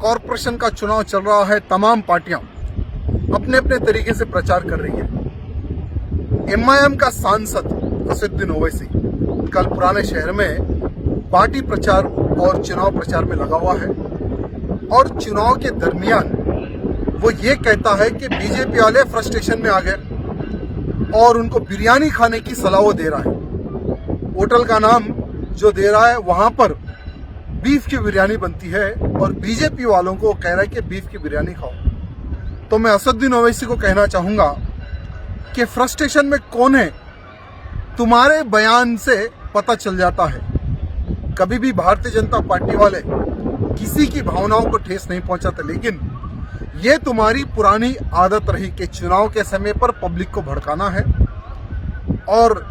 Corporation का चुनाव चल रहा है, तमाम पार्टियां अपने अपने तरीके से प्रचार कर रही है। एमआईएम का सांसद असदुद्दीन ओवैसी कल पुराने शहर में पार्टी प्रचार और चुनाव प्रचार में लगा हुआ है और चुनाव के दरमियान वो ये कहता है कि बीजेपी वाले फ्रस्ट्रेशन में आ गए और उनको बिरयानी खाने की सलाह वो दे रहा है। होटल का नाम जो दे रहा है वहां पर बीफ की बिरयानी बनती है और बीजेपी वालों को कह रहा है कि बीफ की बिरयानी खाओ। तो मैं असदुद्दीन ओवैसी को कहना चाहूंगा कि फ्रस्ट्रेशन में कौन है, तुम्हारे बयान से पता चल जाता है। कभी भी भारतीय जनता पार्टी वाले किसी की भावनाओं को ठेस नहीं पहुंचाते, लेकिन ये तुम्हारी पुरानी आदत रही कि चुनाव के समय पर पब्लिक को भड़काना है और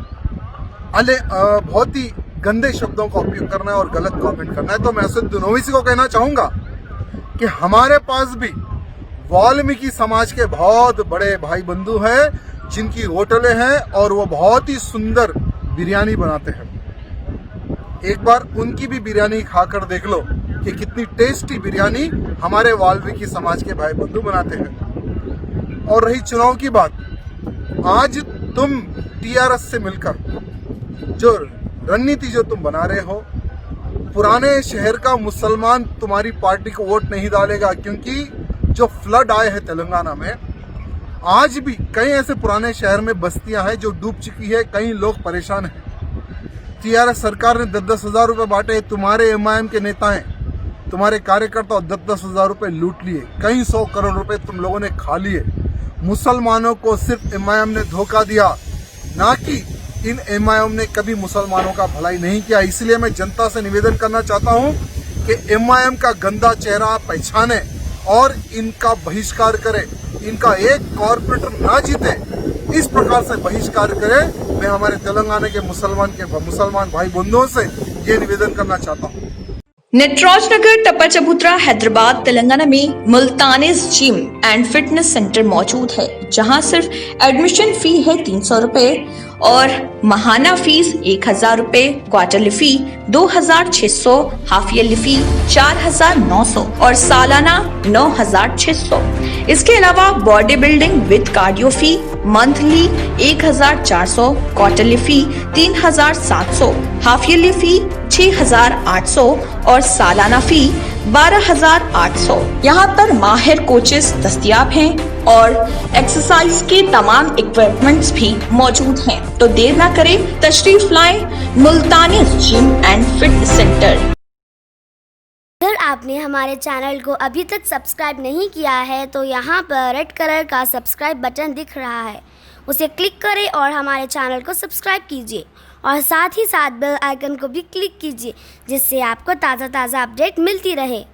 बहुत ही गंदे शब्दों का उपयोग करना है और गलत कमेंट करना है। तो मैं असदुद्दीन ओवैसी को कहना चाहूंगा कि हमारे पास भी वाल्मीकि समाज के बहुत बड़े भाई बंधु हैं जिनकी होटलें हैं और वो बहुत ही सुंदर बिरयानी बनाते हैं। एक बार उनकी भी बिरयानी खाकर देख लो कि कितनी टेस्टी बिरयानी हमारे वाल्मीकि समाज के भाई बंधु बनाते हैं। और रही चुनाव की बात, आज तुम टीआरएस से मिलकर जो रणनीति जो तुम बना रहे हो, पुराने शहर का मुसलमान तुम्हारी पार्टी को वोट नहीं डालेगा, क्योंकि जो फ्लड आए हैं तेलंगाना में, आज भी कई ऐसे पुराने शहर में बस्तियां हैं जो डूब चुकी है, कई लोग परेशान हैं। टीआरएस सरकार ने 10-10 हजार रुपए बांटे, तुम्हारे एमआईएम के नेता हैं, तुम्हारे कार्यकर्ता 10-10 हजार रुपए लूट लिए, कई 100 करोड़ रुपए तुम लोगों ने खा लिए। मुसलमानों को सिर्फ एमआईएम ने धोखा दिया, ना कि इन एमआईएम ने कभी मुसलमानों का भलाई नहीं किया। इसलिए मैं जनता से निवेदन करना चाहता हूं कि एमआईएम का गंदा चेहरा पहचाने और इनका बहिष्कार करे, इनका एक कॉर्पोरेटर ना जीते, इस प्रकार से बहिष्कार करे। मैं हमारे तेलंगाना के मुसलमान भाई बंधुओं से ये निवेदन करना चाहता हूँ। नटराज नगर टप्पा चबूतरा हैदराबाद तेलंगाना में मुल्तानीज जिम एंड फिटनेस सेंटर मौजूद है, जहां सिर्फ एडमिशन फी है 300 रुपए और माहाना फीस 1000 रुपए, quarterly fee 2600, half yearly fee 4900 और सालाना 9600। इसके अलावा body building with cardio fee monthly 1400, quarterly fee 3700, half yearly fee 6800 और सालाना फी 12800। यहाँ पर माहिर कोचेस दस्तयाब हैं और एक्सरसाइज के तमाम इक्विपमेंट्स भी मौजूद हैं। तो देर ना करें, तशरीफ लाएं मुल्तानी जिम एंड फिटनेस सेंटर। अगर आपने हमारे चैनल को अभी तक सब्सक्राइब नहीं किया है तो यहाँ पर रेड कलर का सब्सक्राइब बटन दिख रहा है, उसे क्लिक करें और हमारे चैनल को सब्सक्राइब कीजिए और साथ ही साथ बेल आइकन को भी क्लिक कीजिए, जिससे आपको ताज़ा अपडेट मिलती रहे।